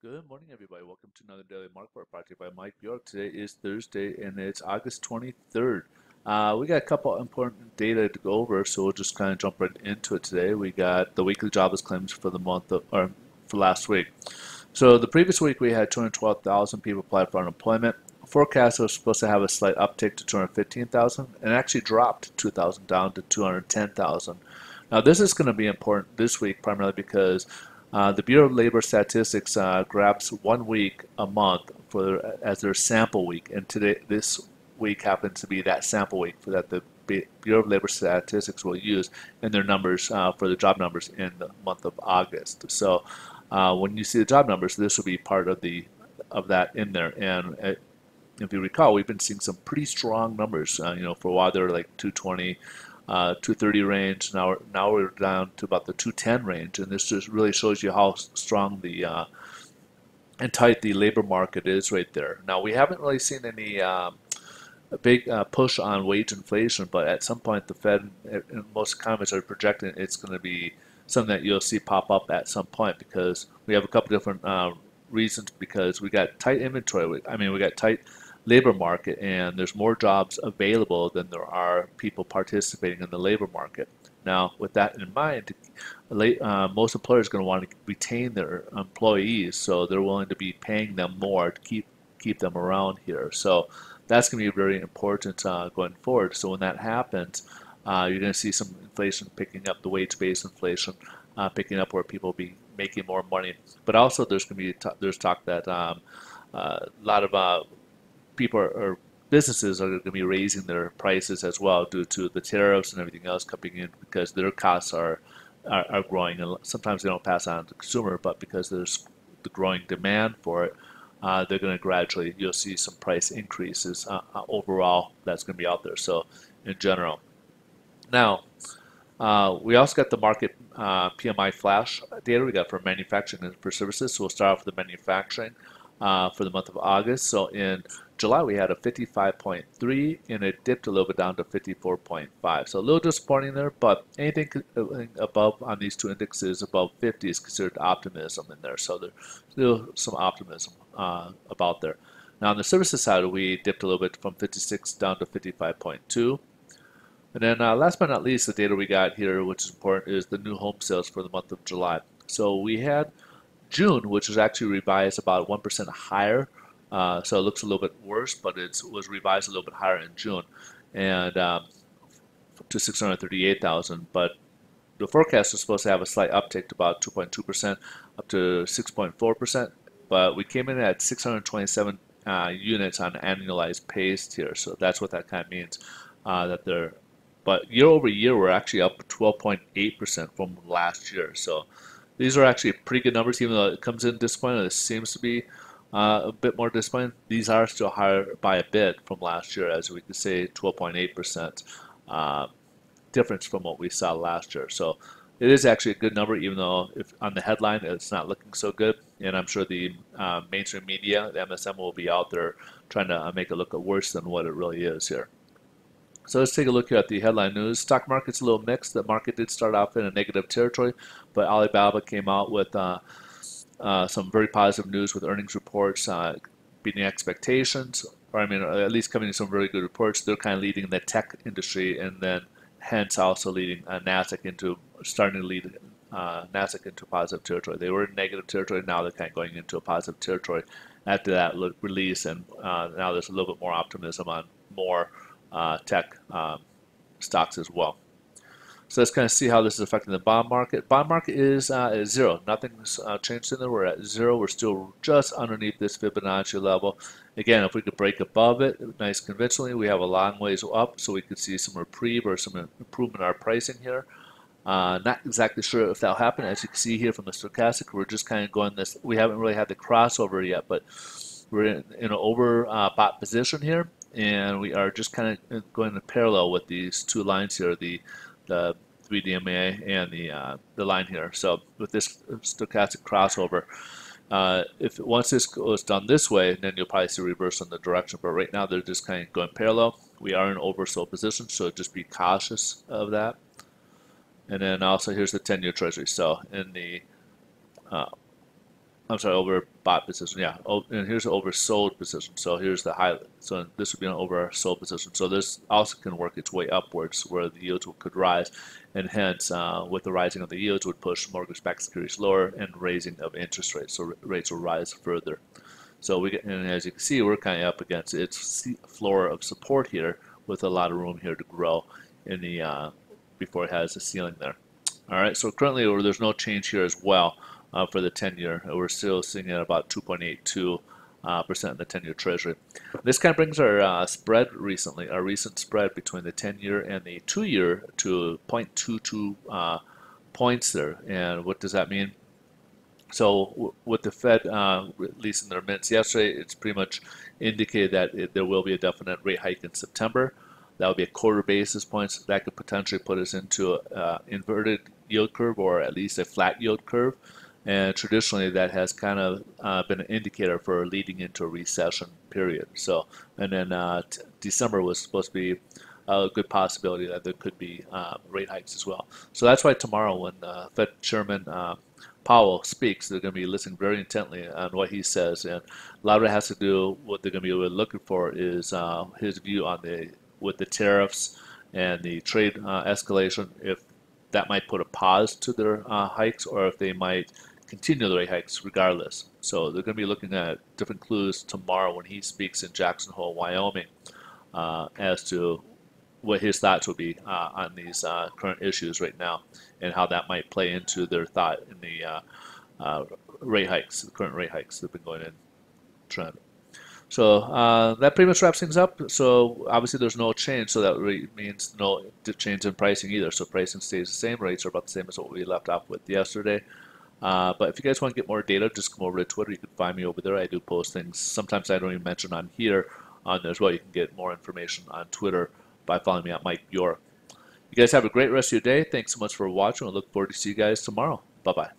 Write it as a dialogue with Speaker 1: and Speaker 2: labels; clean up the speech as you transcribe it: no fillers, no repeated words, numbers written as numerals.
Speaker 1: Good morning, everybody. Welcome to another Daily Market Report brought to you by Mike Bjork. Today is Thursday, and it's August 23rd. We got a couple important data to go over, so we'll just kind of jump right into it today. We got the weekly jobless claims for the or for last week. So the previous week we had 212,000 people apply for unemployment. Forecast was supposed to have a slight uptick to 215,000, and actually dropped 2,000 down to 210,000. Now this is going to be important this week primarily because the Bureau of Labor Statistics grabs 1 week a month as their sample week, and this week happens to be that sample week that the Bureau of Labor Statistics will use in their numbers for the job numbers in the month of August. So when you see the job numbers, this will be part of that in there. And if you recall, we've been seeing some pretty strong numbers. For a while they're like 220. 230 range. Now we're down to about the 210 range, and this just really shows you how strong and tight the labor market is right there. Now we haven't really seen any a big push on wage inflation, but at some point the Fed and most economists are projecting it's going to be something that you'll see pop up at some point because we have a couple different reasons. Because we got tight inventory. We got tight labor market, and there's more jobs available than there are people participating in the labor market. Now, with that in mind, most employers are going to want to retain their employees, so they're willing to be paying them more to keep them around here. So that's going to be very important going forward. So when that happens, you're going to see some inflation picking up, the wage-based inflation picking up, where people will be making more money. But also, there's going to be there's talk that a lot of people or businesses are going to be raising their prices as well due to the tariffs and everything else coming in, because their costs are growing, and sometimes they don't pass on to the consumer, but because there's the growing demand for it, they're going to gradually, you'll see some price increases overall that's going to be out there. So in general, now we also got the market PMI flash data we got for manufacturing and for services. So we'll start off with the manufacturing for the month of August. So in July we had a 55.3, and it dipped a little bit down to 54.5. So a little disappointing there, but anything above on these two indexes above 50 is considered optimism in there. So there's still some optimism about there. Now on the services side, we dipped a little bit from 56 down to 55.2. And then last but not least, the data we got here, which is important, is the new home sales for the month of July. So we had June, which was actually revised about 1% higher. So it looks a little bit worse, but it was revised a little bit higher in June, and to 638,000. But the forecast was supposed to have a slight uptick to about 2.2%, up to 6.4%. But we came in at 627 units on an annualized pace here. So that's what that kind of means. But year over year, we're actually up 12.8% from last year. So these are actually pretty good numbers, even though it comes in disappointing. It seems to be a bit more disappointing. These are still higher by a bit from last year, as we could say 12.8% difference from what we saw last year. So it is actually a good number, even though if on the headline it's not looking so good. And I'm sure the mainstream media, the MSM, will be out there trying to make it look worse than what it really is here. So let's take a look here at the headline news. Stock market's a little mixed. The market did start off in a negative territory, but Alibaba came out with some very positive news with earnings reports beating expectations, or at least coming in some very good reports. They're kind of leading the tech industry, and then hence also leading starting to lead Nasdaq into positive territory. They were in negative territory. Now they're kind of going into a positive territory after that release, and now there's a little bit more optimism on more tech stocks as well. So let's kind of see how this is affecting the bond market. Bond market is at zero. Nothing's changed in there. We're at zero. We're still just underneath this Fibonacci level. Again, if we could break above it, nice conventionally, we have a long ways up, so we could see some reprieve or some improvement in our pricing here. Not exactly sure if that'll happen. As you can see here from the stochastic, we're just kind of going this. We haven't really had the crossover yet, but we're in an overbought position here, and we are just kind of going in parallel with these two lines here, the 3DMA and the line here. So with this stochastic crossover, if once this goes done this way, then you'll probably see a reverse in the direction. But right now they're just kind of going parallel. We are in oversold position, so just be cautious of that. And then also here's the 10-year Treasury. So in the I'm sorry, overbought position. Yeah. Oh, and here's an oversold position. So here's the high. So this would be an oversold position. So this also can work its way upwards where the yields could rise. And hence, with the rising of the yields would push mortgage-backed securities lower and raising of interest rates. So rates will rise further. So we get, and as you can see, we're kind of up against its floor of support here with a lot of room here to grow in the before it has a ceiling there. All right, so currently there's no change here as well for the 10-year. We're still sitting at about 2.82% in the 10-year Treasury. This kind of brings our spread recently, our recent spread between the 10-year and the 2-year to 0.22 points there. And what does that mean? So with the Fed releasing their minutes yesterday, it's pretty much indicated that there will be a definite rate hike in September. That would be a quarter basis points. That could potentially put us into an inverted yield curve or at least a flat yield curve. And traditionally, that has kind of been an indicator for leading into a recession period. So, and then December was supposed to be a good possibility that there could be rate hikes as well. So that's why tomorrow, when Fed Chairman Powell speaks, they're going to be listening very intently on what he says, and a lot of it has to do. What they're going to be really looking for is his view on with the tariffs and the trade escalation. If that might put a pause to their hikes, or if they might continue the rate hikes regardless. So they're going to be looking at different clues tomorrow when he speaks in Jackson Hole, Wyoming, as to what his thoughts would be on these current issues right now, and how that might play into their thought in the rate hikes, the current rate hikes that have been going in trend. So that pretty much wraps things up. So obviously there's no change, so that means no change in pricing either. So pricing stays the same. Rates are about the same as what we left off with yesterday. But if you guys want to get more data, just come over to Twitter. You can find me over there. I do post things. Sometimes I don't even mention on here on there as well. You can get more information on Twitter by following me at Mike Bjork. You guys have a great rest of your day. Thanks so much for watching. I look forward to see you guys tomorrow. Bye-bye.